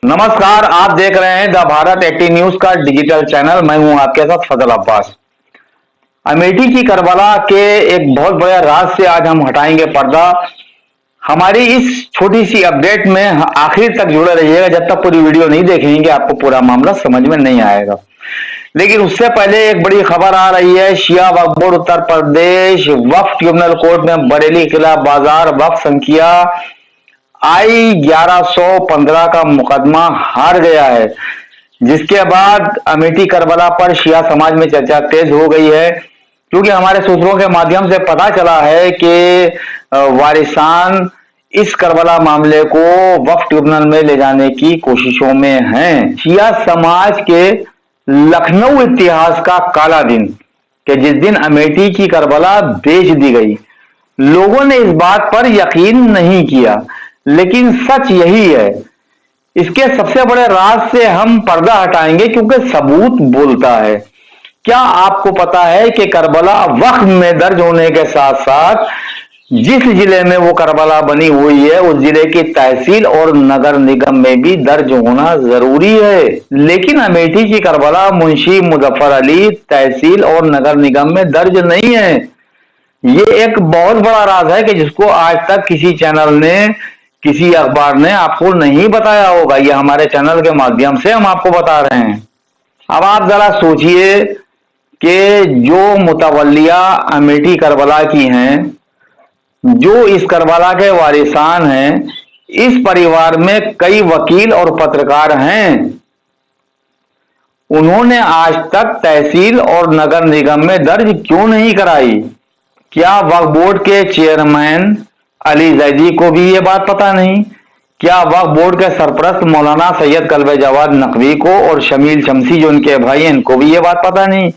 नमस्कार, आप देख रहे हैं द भारत 80 न्यूज का डिजिटल चैनल। मैं हूं आपके साथ फजल अब्बास। अमेठी की करबला के एक बहुत बड़े राज से आज हम हटाएंगे पर्दा। हमारी इस छोटी सी अपडेट में आखिर तक जुड़े रहिएगा। जब तक पूरी वीडियो नहीं देखेंगे आपको पूरा मामला समझ में नहीं आएगा। लेकिन उससे पहले एक बड़ी खबर आ रही है। शिया वक्फ बोर्ड उत्तर प्रदेश वक्फ ट्रिब्यूनल कोर्ट में बरेली किला बाजार वक्फ संख्या I-1115 का मुकदमा हार गया है, जिसके बाद अमेठी करबला पर शिया समाज में चर्चा तेज हो गई है। क्योंकि हमारे सूत्रों के माध्यम से पता चला है कि वारिसान इस करबला मामले को वक्फ ट्रिब्यूनल में ले जाने की कोशिशों में हैं। शिया समाज के लखनऊ इतिहास का काला दिन कि जिस दिन अमेठी की करबला बेच दी गई। लोगों ने इस बात पर यकीन नहीं किया, लेकिन सच यही है। इसके सबसे बड़े राज से हम पर्दा हटाएंगे क्योंकि सबूत बोलता है। क्या आपको पता है कि करबला वक्फ में दर्ज होने के साथ साथ जिस जिले में वो करबला बनी हुई है उस जिले की तहसील और नगर निगम में भी दर्ज होना जरूरी है। लेकिन अमेठी की करबला मुंशी मुजफ्फर अली तहसील और नगर निगम में दर्ज नहीं है। ये एक बहुत बड़ा राज है कि जिसको आज तक किसी चैनल ने, किसी अखबार ने आपको नहीं बताया होगा। ये हमारे चैनल के माध्यम से हम आपको बता रहे हैं। अब आप जरा सोचिए कि जो मुतवल्लिया अमेठी करबला की हैं, जो इस करबला के वारिसान हैं, इस परिवार में कई वकील और पत्रकार हैं। उन्होंने आज तक तहसील और नगर निगम में दर्ज क्यों नहीं कराई? क्या वक्फ बोर्ड के चेयरमैन अली जैदी को भी ये बात पता नहीं? क्या वक्फ बोर्ड के सरपरस्त मौलाना सैयद कल्बे जवाद नकवी को और शमील शमसी जो उनके भाई हैं, इनको भी ये बात पता नहीं?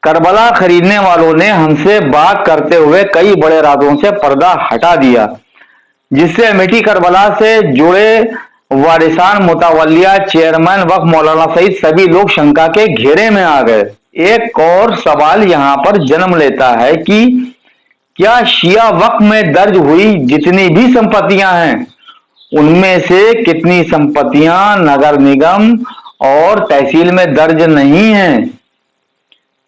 करबला खरीदने वालों ने हमसे बात करते हुए कई बड़े राजों से पर्दा हटा दिया, जिससे अमेठी करबला से जुड़े वारिसान मुतवल्लिया चेयरमैन वक्फ मौलाना सहित सभी लोग शंका के घेरे में आ गए। एक और सवाल यहाँ पर जन्म लेता है कि क्या शिया वक्फ में दर्ज हुई जितनी भी संपत्तियां हैं उनमें से कितनी संपत्तियां नगर निगम और तहसील में दर्ज नहीं हैं?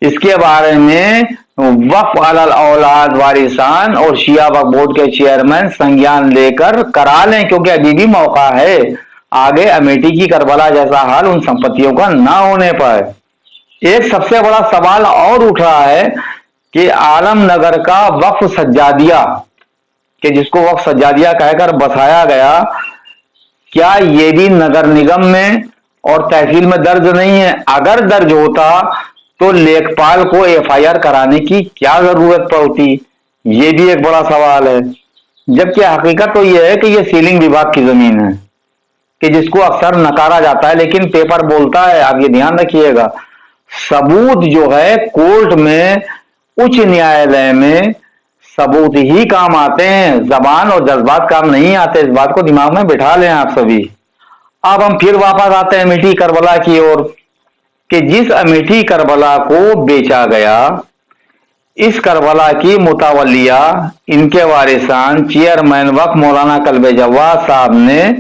इसके बारे में वक्फ अलल औलाद वारिसान और शिया वक्फ बोर्ड के चेयरमैन संज्ञान लेकर करा लें, क्योंकि अभी भी मौका है आगे अमेठी की करबला जैसा हाल उन संपत्तियों का ना होने पर। एक सबसे बड़ा सवाल और उठ रहा है कि आलमनगर का वक्फ सज्जादिया, कि जिसको वक्फ सज्जादिया कहकर बसाया गया, क्या ये भी नगर निगम में और तहसील में दर्ज नहीं है? अगर दर्ज होता तो लेखपाल को एफआईआर कराने की क्या जरूरत पड़ती? ये भी एक बड़ा सवाल है। जबकि हकीकत तो यह है कि यह सीलिंग विभाग की जमीन है, कि जिसको अक्सर नकारा जाता है, लेकिन पेपर बोलता है। आप ये ध्यान रखिएगा, सबूत जो है कोर्ट में, उच्च न्यायालय में सबूत ही काम आते हैं, जबान और जज्बात काम नहीं आते। इस बात को दिमाग में बिठा लें आप सभी। अब हम फिर वापस आते हैं अमेठी करबला की ओर, कि जिस अमेठी करबला को बेचा गया, इस करबला की मुतवल्लिया, इनके वारिसान चेयरमैन वक्फ मौलाना कल्बे जवाद साहब ने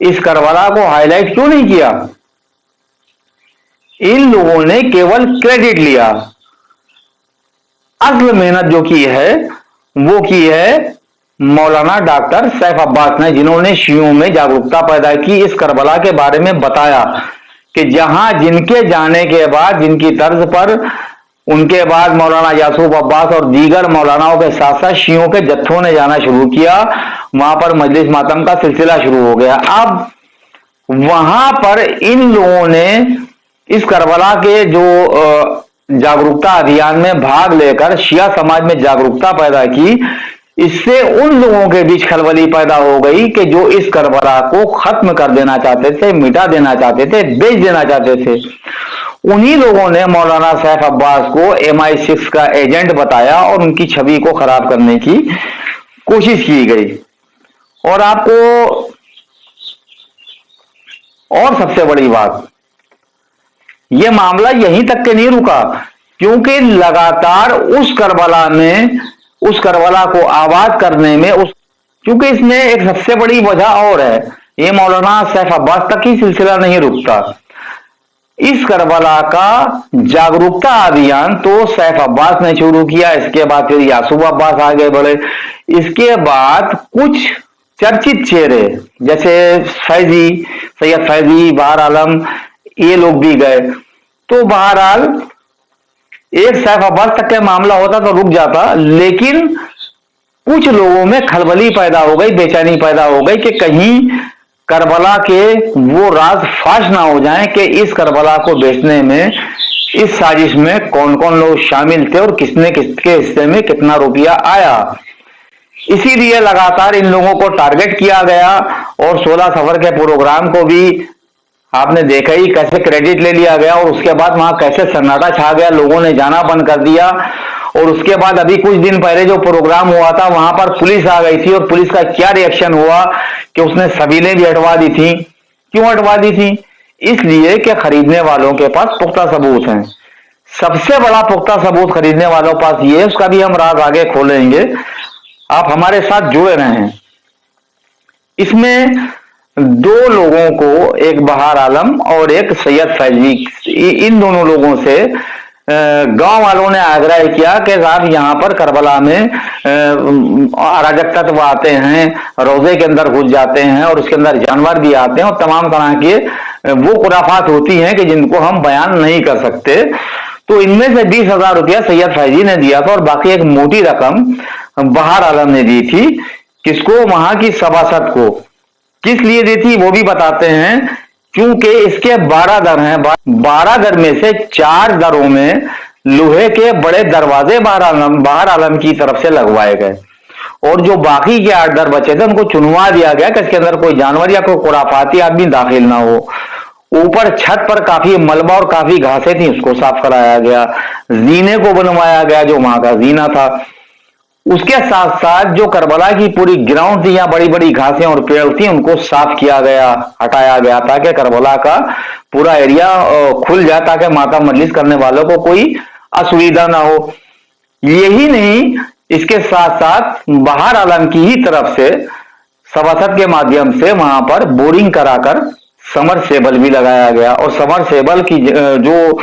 इस करबला को हाईलाइट क्यों नहीं किया? इन लोगों ने केवल क्रेडिट लिया। असल मेहनत जो की है वो की है मौलाना डॉक्टर सैफ अब्बास ने, जिन्होंने शियों में जागरूकता पैदा की, इस करबला के बारे में बताया कि जहां जिनके जाने के बाद, जिनकी तर्ज पर उनके बाद मौलाना यासूब अब्बास और दीगर मौलानाओं के साथ साथ शियों के जत्थों ने जाना शुरू किया, वहां पर मजलिस मातम का सिलसिला शुरू हो गया। अब वहां पर इन लोगों ने इस करबला के जो जागरूकता अभियान में भाग लेकर शिया समाज में जागरूकता पैदा की, इससे उन लोगों के बीच खलबली पैदा हो गई कि जो इस करबला को खत्म कर देना चाहते थे, मिटा देना चाहते थे, बेच देना चाहते थे। उन्हीं लोगों ने मौलाना सैफ अब्बास को MI6 का एजेंट बताया और उनकी छवि को खराब करने की कोशिश की गई। और आपको और सबसे बड़ी बात, यह मामला यहीं तक के नहीं रुका, क्योंकि लगातार उस करबला में, उस करबला को आबाद करने में, क्योंकि इसमें एक सबसे बड़ी वजह और है ये मौलाना सैफ अब्बास तक ही सिलसिला नहीं रुकता। इस करबला का जागरूकता अभियान तो सैफ अब्बास ने शुरू किया, इसके बाद फिर यासूब अब्बास आगे बढ़े, इसके बाद कुछ चर्चित चेहरे जैसे फैजी, सैयद फैजी, बहार आलम, ये लोग भी गए। तो बहरहाल एक सैफ अब्बास तक का मामला होता तो रुक जाता, लेकिन कुछ लोगों में खलबली पैदा हो गई, बेचैनी पैदा हो गई कि कहीं करबला के वो राज फाश ना हो जाएं कि इस करबला को बेचने में, इस साजिश में कौन कौन लोग शामिल थे और किसने किसके हिस्से में कितना रुपया आया। इसीलिए लगातार इन लोगों को टारगेट किया गया और 16 सफर के प्रोग्राम को भी आपने देखा ही कैसे क्रेडिट ले लिया गया और उसके बाद वहां कैसे सन्नाटा छा गया, लोगों ने जाना बंद कर दिया। और उसके बाद अभी कुछ दिन पहले जो प्रोग्राम हुआ था वहां पर पुलिस आ गई थी और पुलिस का क्या रिएक्शन हुआ कि उसने सबीलें भी हटवा दी थी। क्यों हटवा दी थी? इसलिए कि खरीदने वालों के पास पुख्ता सबूत हैं। सबसे बड़ा पुख्ता सबूत खरीदने वालों के पास ये, उसका भी हम राज आगे खोलेंगे, आप हमारे साथ जुड़े रहें। इसमें दो लोगों को, एक बहार आलम और एक सैयद फैजी, इन दोनों लोगों से गांव वालों ने आग्रह किया कि साहब यहाँ पर करबला में अराजक तत्व आते हैं, रोजे के अंदर घुस जाते हैं और उसके अंदर जानवर भी आते हैं और तमाम तरह के वो खुराफात होती हैं कि जिनको हम बयान नहीं कर सकते। तो इनमें से 20,000 रुपया सैयद फैजी ने दिया था और बाकी एक मोटी रकम बहार आलम ने दी थी। किसको? वहां की सभासद को। किस लिए दी थी वो भी बताते हैं, क्योंकि इसके 12 दर हैं। 12 दर में से 4 दरों में लोहे के बड़े दरवाजे बहार आलम की तरफ से लगवाए गए और जो बाकी के 8 दर बचे थे उनको चुनवा दिया गया कि इसके अंदर कोई जानवर या कोई खुराफाती आदमी दाखिल ना हो। ऊपर छत पर काफी मलबा और काफी घासें थी, उसको साफ कराया गया। जीने को बनवाया गया जो वहां का जीना था। उसके साथ साथ जो करबला की पूरी ग्राउंड थी, या बड़ी बड़ी घासें और पेड़ थी, उनको साफ किया गया, हटाया गया ताकि करबला का पूरा एरिया खुल जाए, ताकि मातम मजलिस करने वालों को कोई असुविधा ना हो। यही नहीं, इसके साथ साथ बहार आलम की ही तरफ से सभासद के माध्यम से वहां पर बोरिंग कराकर समरसेबल भी लगाया गया। और समरसेबल की जो,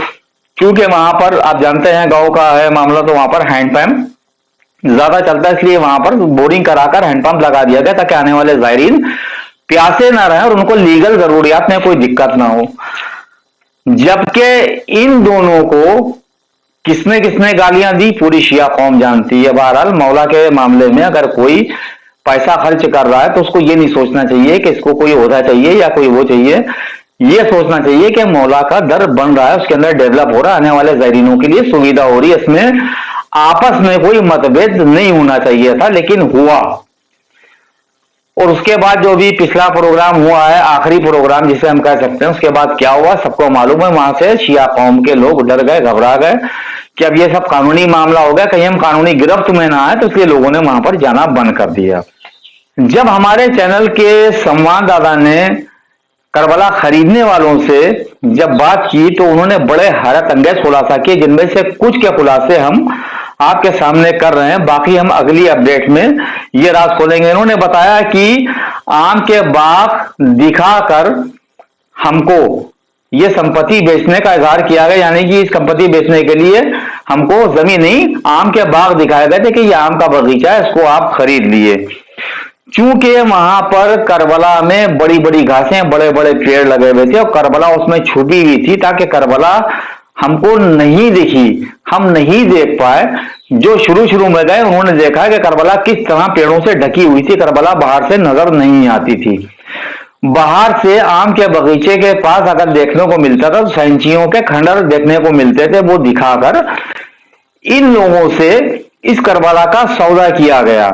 क्योंकि वहां पर आप जानते हैं गांव का है मामला, तो वहां पर हैंडपंप ज्यादा चलता है, इसलिए वहां पर बोरिंग कराकर हैंडपंप लगा दिया गया ताकि आने वाले जायरीन प्यासे ना रहे और उनको लीगल जरूरियात में कोई दिक्कत ना हो। जबकि इन दोनों को किसने किसने गालियां दी पूरी शिया कौम जानती है। बहरहाल मौला के मामले में अगर कोई पैसा खर्च कर रहा है तो उसको ये नहीं सोचना चाहिए कि इसको कोई ओहदा चाहिए या कोई वो चाहिए, ये सोचना चाहिए कि मौला का दर बन रहा है, उसके अंदर डेवलप हो रहा है, आने वाले जायरीनों के लिए सुविधा हो रही है, इसमें आपस में कोई मतभेद नहीं होना चाहिए था, लेकिन हुआ। और उसके बाद जो भी पिछला प्रोग्राम हुआ है, आखिरी प्रोग्राम जिसे हम कह सकते हैं, उसके बाद क्या हुआ सबको मालूम है। वहां से शिया कौम के लोग डर गए, घबरा गए कि अब ये सब कानूनी मामला हो गया, कहीं हम कानूनी गिरफ्त में ना आए, तो इसलिए लोगों ने वहां पर जाना बंद कर दिया। जब हमारे चैनल के संवाददाता ने करबला खरीदने वालों से जब बात की तो उन्होंने बड़े हैरत अंगेज खुलासा किए, जिनमें से कुछ के खुलासे हम आपके सामने कर रहे हैं, बाकी हम अगली अपडेट में ये राज खोलेंगे। इन्होंने बताया कि आम के बाग दिखाकर हमको ये संपत्ति बेचने का इजहार किया गया, यानी कि इस संपत्ति बेचने के लिए हमको जमीन नहीं, आम के बाग दिखाए गए थे कि ये आम का बगीचा है, इसको आप खरीद लिए। चूंकि वहां पर करबला में बड़ी बड़ी घासें, बड़े बड़े पेड़ लगे हुए थे और करबला उसमें छुपी हुई थी, ताकि करबला हमको नहीं दिखी, हम नहीं देख पाए। जो शुरू शुरू में गए उन्होंने देखा कि करबला किस तरह पेड़ों से ढकी हुई थी, करबला बाहर से नजर नहीं आती थी। बाहर से आम के बगीचे के पास अगर देखने को मिलता था तो सैंचियों के खंडर देखने को मिलते थे, वो दिखाकर इन लोगों से इस करबला का सौदा किया गया।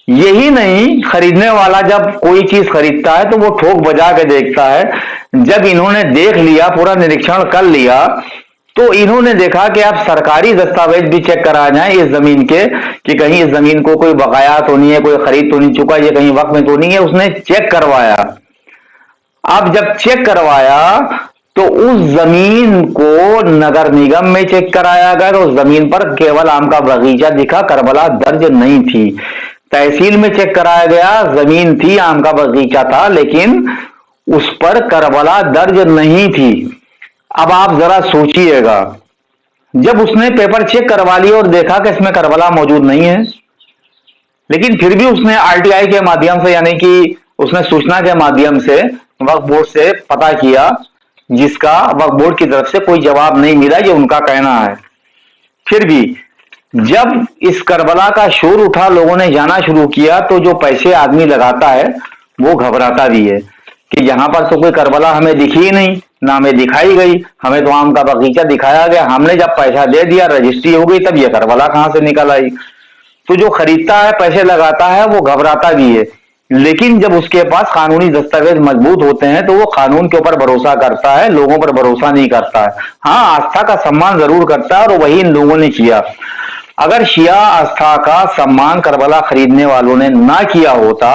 यही नहीं, खरीदने वाला जब कोई चीज खरीदता है तो वो ठोक बजा के देखता है। जब इन्होंने देख लिया, पूरा निरीक्षण कर लिया, तो इन्होंने देखा कि आप सरकारी दस्तावेज भी चेक करा जाए इस जमीन के, कि कहीं इस जमीन को कोई बकाया तो नहीं है, कोई खरीद तो नहीं चुका, ये कहीं वक्त में तो नहीं है। उसने चेक करवाया। अब जब चेक करवाया तो उस जमीन को नगर निगम में चेक कराया गया, तो उस जमीन पर केवल आम का बगीचा दिखा, करबला दर्ज नहीं थी। तहसील में चेक कराया गया, जमीन थी, आम का बगीचा था, लेकिन उस पर करबला दर्ज नहीं थी। अब आप जरा सोचिएगा, जब उसने पेपर चेक करवा लिया और देखा कि इसमें करबला मौजूद नहीं है, लेकिन फिर भी उसने आरटीआई के माध्यम से, यानी कि उसने सूचना के माध्यम से वक्फ बोर्ड से पता किया, जिसका वक्फ बोर्ड की तरफ से कोई जवाब नहीं मिला, ये उनका कहना है। फिर भी जब इस करबला का शोर उठा, लोगों ने जाना शुरू किया, तो जो पैसे आदमी लगाता है वो घबराता भी है कि यहां पर तो कोई करबला हमें दिखी ही नहीं, ना हमें दिखाई गई, हमें तो आम का बगीचा दिखाया गया, हमने जब पैसा दे दिया, रजिस्ट्री हो गई, तब ये करबला कहां से निकल आई। तो जो खरीदता है, पैसे लगाता है, वो घबराता भी है, लेकिन जब उसके पास कानूनी दस्तावेज मजबूत होते हैं तो वो कानून के ऊपर भरोसा करता है, लोगों पर भरोसा नहीं करता है। हाँ, आस्था का सम्मान जरूर करता है, और वही इन लोगों ने किया। अगर शिया आस्था का सम्मान करबला खरीदने वालों ने ना किया होता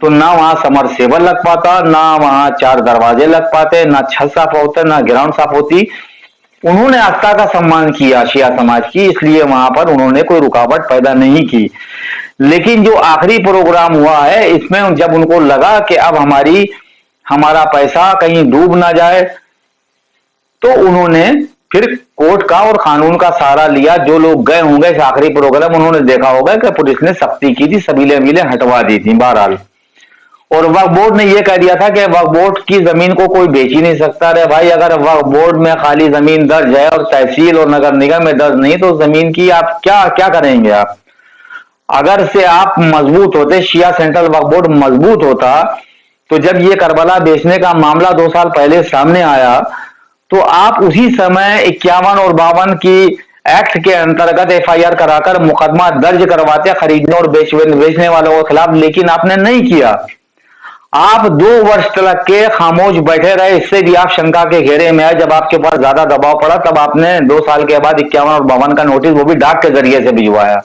तो ना वहां समरसेबल लग पाता, ना वहां 4 दरवाजे लग पाते, ना छत साफ होता, ना ग्राउंड साफ होती। उन्होंने आस्था का सम्मान किया शिया समाज की, इसलिए वहां पर उन्होंने कोई रुकावट पैदा नहीं की। लेकिन जो आखिरी प्रोग्राम हुआ है, इसमें जब उनको लगा कि अब हमारा पैसा कहीं डूब ना जाए, तो उन्होंने फिर कोर्ट का और कानून का सहारा लिया। जो लोग गए होंगे इस आखिरी प्रोग्राम, उन्होंने देखा होगा कि पुलिस ने सख्ती की थी, सबीले मीले हटवा दी थी बहरहाल। और वक्फ बोर्ड ने यह कह दिया था कि वक्फ बोर्ड की जमीन को कोई बेच ही नहीं सकता। अरे भाई, अगर वक्फ बोर्ड में खाली जमीन दर्ज है और तहसील और नगर निगम में दर्ज नहीं, तो जमीन की आप क्या करेंगे आप? अगर से आप मजबूत होते, शिया सेंट्रल वक्फ बोर्ड मजबूत होता, तो जब ये करबला बेचने का मामला 2 साल पहले सामने आया, तो आप उसी समय 51 और 52 की एक्ट के अंतर्गत एफआईआर कराकर मुकदमा दर्ज करवाते खरीदने और बेचने वालों के खिलाफ, लेकिन आपने नहीं किया। आप 2 वर्ष तक के खामोश बैठे रहे, इससे भी आप शंका के घेरे में आए। जब आपके पास ज्यादा दबाव पड़ा, तब आपने 2 साल के बाद 51 और 52 का नोटिस, वो भी डाक के जरिए से भिजवाया,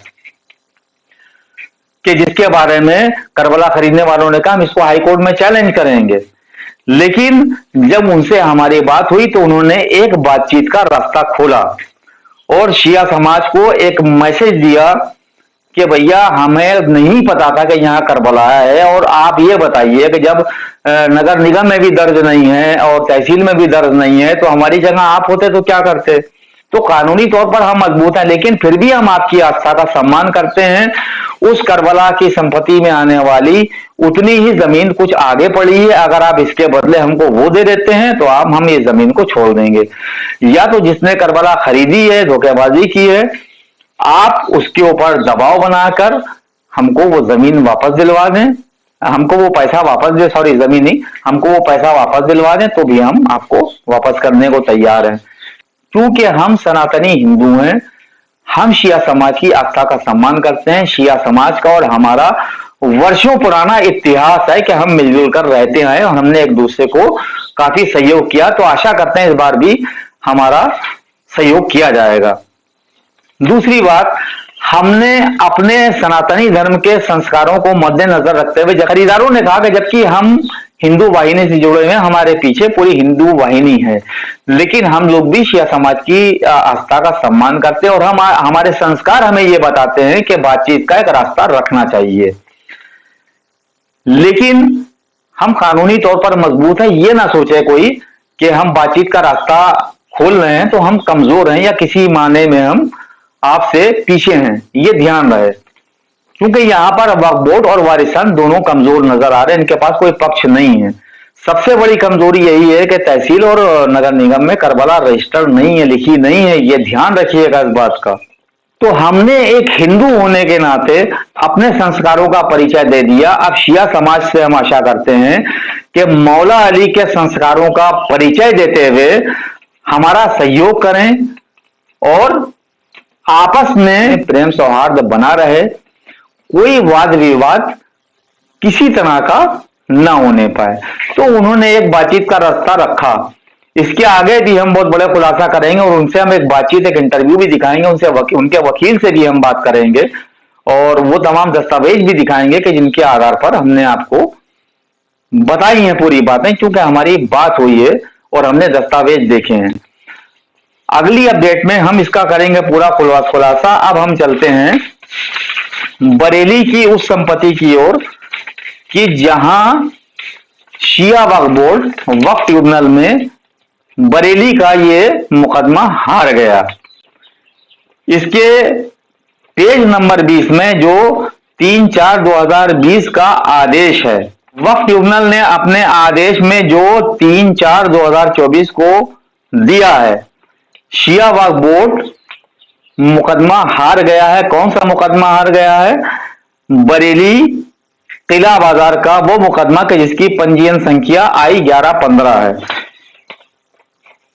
कि जिसके बारे में करबला खरीदने वालों ने कहा हम इसको हाईकोर्ट में चैलेंज करेंगे। लेकिन जब उनसे हमारी बात हुई, तो उन्होंने एक बातचीत का रास्ता खोला और शिया समाज को एक मैसेज दिया कि भैया, हमें नहीं पता था कि यहाँ करबला है, और आप ये बताइए कि जब नगर निगम में भी दर्ज नहीं है और तहसील में भी दर्ज नहीं है, तो हमारी जगह आप होते तो क्या करते? तो कानूनी तौर पर हम मजबूत हैं, लेकिन फिर भी हम आपकी आस्था का सम्मान करते हैं। उस करबला की संपत्ति में आने वाली उतनी ही जमीन कुछ आगे पड़ी है, अगर आप इसके बदले हमको वो दे देते हैं, तो हम ये जमीन को छोड़ देंगे। या तो जिसने करबला खरीदी है, धोखेबाजी की है, आप उसके ऊपर दबाव बनाकर हमको वो जमीन वापस दिलवा दें, हमको वो पैसा वापस दे, सॉरी जमीन नहीं, हमको वो पैसा वापस दिलवा दें, तो भी हम आपको वापस करने को तैयार हैं। क्योंकि हम सनातनी हिंदू हैं, हम शिया समाज की आस्था का सम्मान करते हैं। शिया समाज का और हमारा वर्षों पुराना इतिहास है कि हम मिलजुल कर रहते हैं और हमने एक दूसरे को काफी सहयोग किया। तो आशा करते हैं इस बार भी हमारा सहयोग किया जाएगा। दूसरी बात, हमने अपने सनातनी धर्म के संस्कारों को मद्देनजर रखते हुए, खरीदारों ने कहा कि जबकि हम हिंदू वाहिनी से जुड़े हुए हैं, हमारे पीछे पूरी हिंदू वाहिनी है, लेकिन हम लोग भी शिया समाज की आस्था का सम्मान करते हैं और हमारे संस्कार हमें ये बताते हैं कि बातचीत का एक रास्ता रखना चाहिए। लेकिन हम कानूनी तौर पर मजबूत हैं। ये ना सोचे कोई कि हम बातचीत का रास्ता खोल रहे हैं तो हम कमजोर हैं या किसी माने में हम आपसे पीछे हैं, ये ध्यान रहे। क्योंकि यहां पर वक्फ बोर्ड और वारिसान दोनों कमजोर नजर आ रहे हैं, इनके पास कोई पक्ष नहीं है। सबसे बड़ी कमजोरी यही है कि तहसील और नगर निगम में करबला रजिस्टर्ड नहीं है, लिखी नहीं है, ये ध्यान रखिएगा इस बात का। तो हमने एक हिंदू होने के नाते अपने संस्कारों का परिचय दे दिया। अब शिया समाज से हम आशा करते हैं कि मौला अली के संस्कारों का परिचय देते हुए हमारा सहयोग करें और आपस में प्रेम सौहार्द बना रहे, कोई वाद विवाद किसी तरह का ना होने पाए। तो उन्होंने एक बातचीत का रास्ता रखा। इसके आगे भी हम बहुत बड़े खुलासा करेंगे और उनसे हम एक बातचीत, एक इंटरव्यू भी दिखाएंगे, उनके वकील से भी हम बात करेंगे और वो तमाम दस्तावेज भी दिखाएंगे कि जिनके आधार पर हमने आपको बताई हैं पूरी बातें, क्योंकि हमारी बात हुई है और हमने दस्तावेज देखे हैं। अगली अपडेट में हम इसका करेंगे पूरा खुलासा। अब हम चलते हैं बरेली की उस संपत्ति की ओर कि जहां शिया वक्फ बोर्ड वक्फ ट्रिब्यूनल में बरेली का ये मुकदमा हार गया। इसके पेज नंबर 20 में जो 3/4/2020 का आदेश है, वक्फ ट्रिब्यूनल ने अपने आदेश में जो 3/4/2024 को दिया है, शिया वक्फ बोर्ड मुकदमा हार गया है। कौन सा मुकदमा हार गया है? बरेली किला बाजार का वो मुकदमा कि जिसकी पंजीयन संख्या I-1115 है।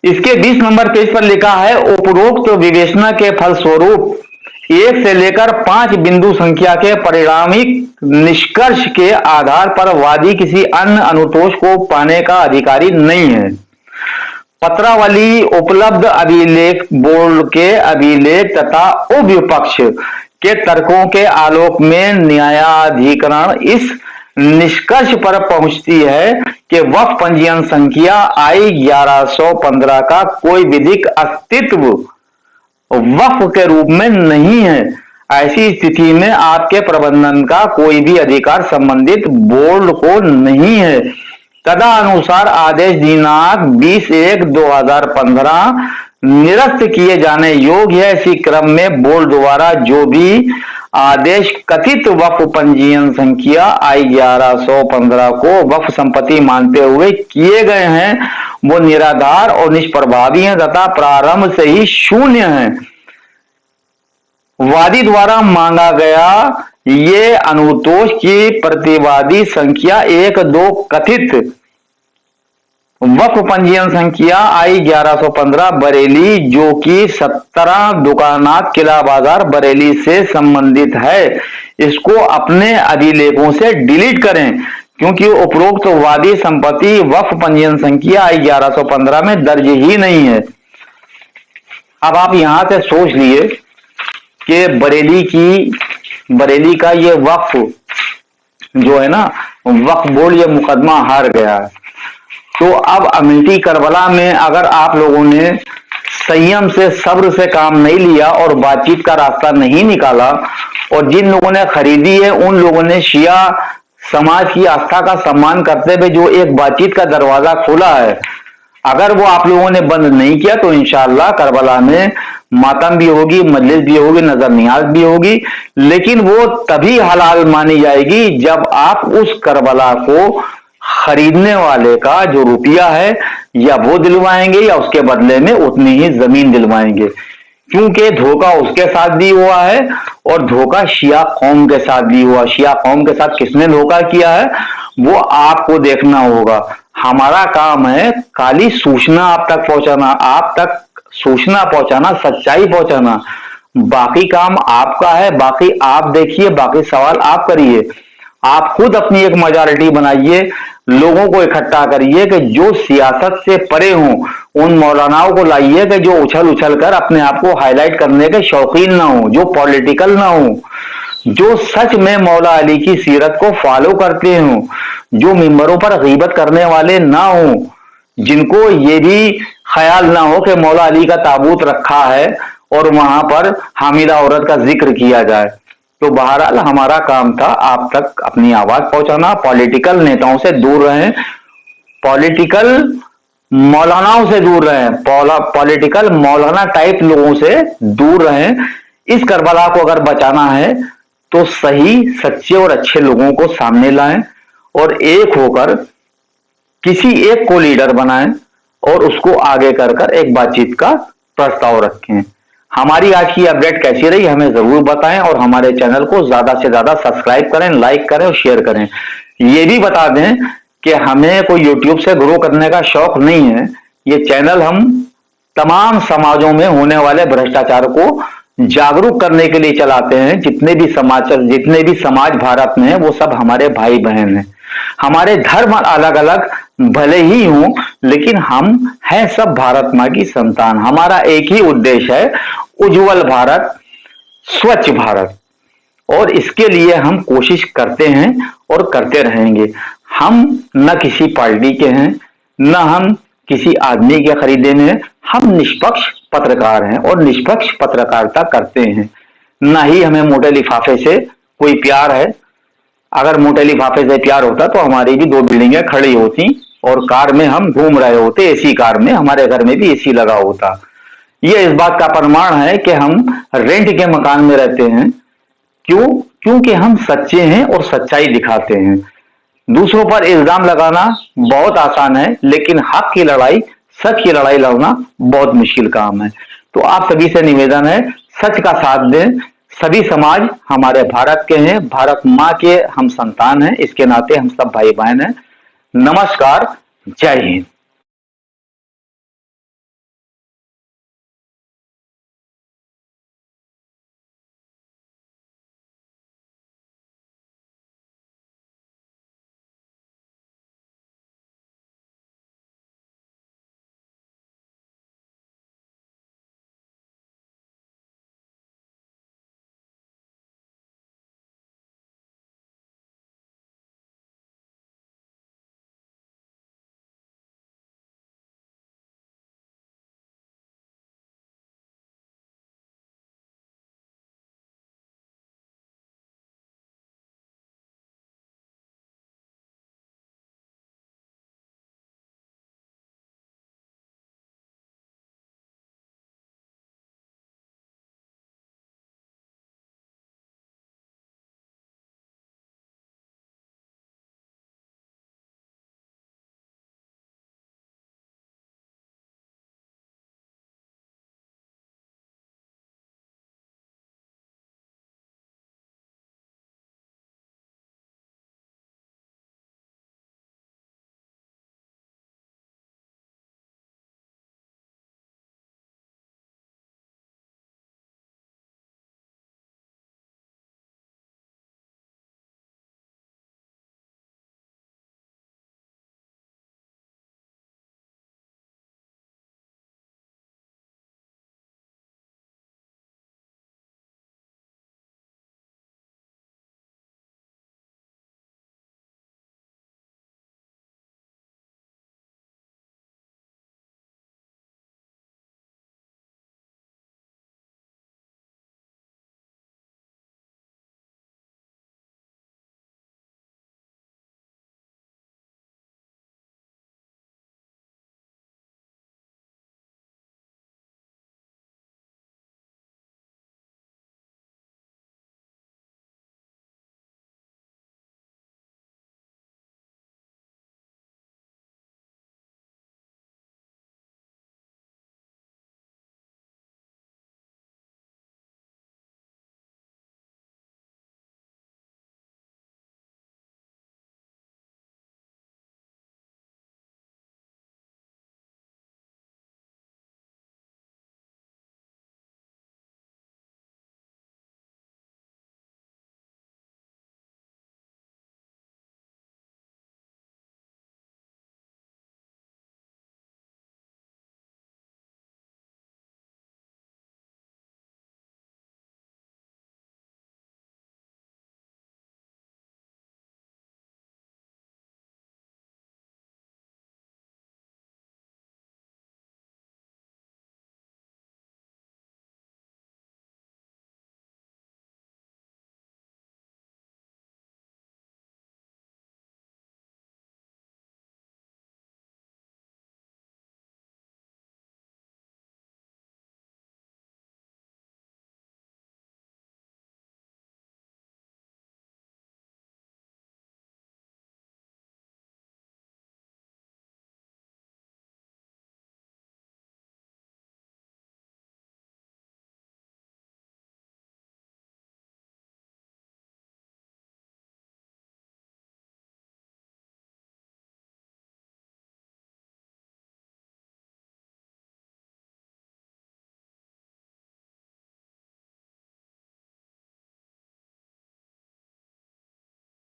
इसके 20 नंबर पेज पर लिखा है, उपरोक्त विवेचना के फलस्वरूप 1 से लेकर 5 बिंदु संख्या के परिणामिक निष्कर्ष के आधार पर वादी किसी अन्य अनुतोष को पाने का अधिकारी नहीं है। पत्रावली उपलब्ध अभिलेख बोर्ड के अभिलेख तथा उपविपक्ष के तर्कों के आलोक में न्यायाधिकरण इस निष्कर्ष पर पहुंचती है कि वक्फ पंजीयन संख्या I-1115 का कोई विधिक अस्तित्व वक्फ के रूप में नहीं है। ऐसी स्थिति में आपके प्रबंधन का कोई भी अधिकार संबंधित बोर्ड को नहीं है। तदनुसार आदेश दिनांक 20/1/2015 निरस्त किए जाने योग्य है। इसी क्रम में बोर्ड द्वारा जो भी आदेश कथित वक्फ पंजीयन संख्या I-1115 को वक्फ संपत्ति मानते हुए किए गए हैं, वो निराधार और निष्प्रभावी हैं तथा प्रारंभ से ही शून्य हैं। वादी द्वारा मांगा गया ये अनुतोष की प्रतिवादी संख्या 1-2 कथित वक्फ पंजीयन संख्या I-1115 बरेली जो कि 17 दुकानात किला बाजार बरेली से संबंधित है, इसको अपने अभिलेखों से डिलीट करें क्योंकि उपरोक्त वादी संपत्ति वक्फ पंजीयन संख्या I-1115 में दर्ज ही नहीं है। अब आप यहां से सोच लिए कि बरेली का ये वक्फ जो है ना, वक्फ बोर्ड ये मुकदमा हार गया है। तो अब अमेठी करबला में अगर आप लोगों ने संयम से सब्र से काम नहीं लिया और बातचीत का रास्ता नहीं निकाला और जिन लोगों ने खरीदी है उन लोगों ने शिया समाज की आस्था का सम्मान करते हुए जो एक बातचीत का दरवाजा खोला है, अगर वो आप लोगों ने बंद नहीं किया तो इंशाअल्लाह करबला में मातम भी होगी, मजलिस भी होगी, नजर नियाज भी होगी, लेकिन वो तभी हलाल मानी जाएगी जब आप उस करबला को खरीदने वाले का जो रुपया है या वो दिलवाएंगे या उसके बदले में उतनी ही जमीन दिलवाएंगे, क्योंकि धोखा उसके साथ भी हुआ है और धोखा शिया कौम के साथ भी हुआ। शिया कौम के साथ किसने धोखा किया है वो आपको देखना होगा। हमारा काम है खाली सूचना आप तक पहुंचाना, आप तक सूचना पहुंचाना, सच्चाई पहुंचाना, बाकी काम आपका है। बाकी आप देखिए, बाकी सवाल आप करिए। आप खुद अपनी एक मेजॉरिटी बनाइए, लोगों को इकट्ठा करिए कि जो सियासत से परे हों, उन मौलानाओं को लाइए कि जो उछल उछल कर अपने आप को हाईलाइट करने के शौकीन ना हो, जो पॉलिटिकल ना हो, जो सच में मौला अली की सीरत को फॉलो करते हों, जो मिंबरों पर गीबत करने वाले ना हो, जिनको ये भी ख्याल ना हो कि मौला अली का ताबूत रखा है और वहां पर हामिदा औरत का जिक्र किया जाए। तो बहरहाल हमारा काम था आप तक अपनी आवाज पहुंचाना। पॉलिटिकल नेताओं से दूर रहें, पॉलिटिकल मौलानाओं से दूर रहें, पॉलिटिकल मौलाना टाइप लोगों से दूर रहें। इस करबला को अगर बचाना है तो सही, सच्चे और अच्छे लोगों को सामने लाएं और एक होकर किसी एक को लीडर बनाएं और उसको आगे कर एक बातचीत का प्रस्ताव रखें। हमारी आज की अपडेट कैसी रही हमें जरूर बताएं और हमारे चैनल को ज्यादा से ज्यादा सब्सक्राइब करें, लाइक करें और शेयर करें। ये भी बता दें कि हमें कोई यूट्यूब से ग्रो करने का शौक नहीं है। ये चैनल हम तमाम समाजों में होने वाले भ्रष्टाचार को जागरूक करने के लिए चलाते हैं। जितने भी समाज भारत में है वो सब हमारे भाई बहन हैं। हमारे धर्म अलग अलग भले ही हों, लेकिन हम हैं सब भारत माँ की संतान। हमारा एक ही उद्देश्य है, उज्जवल भारत, स्वच्छ भारत, और इसके लिए हम कोशिश करते हैं और करते रहेंगे। हम न किसी पार्टी के हैं, न हम किसी आदमी के खरीदे में हैं। हम निष्पक्ष पत्रकार हैं और निष्पक्ष पत्रकारिता करते हैं। न ही हमें मोटे लिफाफे से कोई प्यार है, अगर मोटे लिफाफे से प्यार होता तो हमारी भी 2 बिल्डिंगें खड़ी होती और कार में हम घूम रहे होते, एसी कार में, हमारे घर में भी एसी लगा होता। यह इस बात का प्रमाण है कि हम रेंट के मकान में रहते हैं। क्यों? क्योंकि हम सच्चे हैं और सच्चाई दिखाते हैं। दूसरों पर इल्जाम लगाना बहुत आसान है, लेकिन हक की लड़ाई, सच की लड़ाई लड़ना बहुत मुश्किल काम है। तो आप सभी से निवेदन है, सच का साथ दें। सभी समाज हमारे भारत के हैं, भारत माँ के हम संतान हैं, इसके नाते हम सब भाई बहन हैं। नमस्कार, जय हिंद।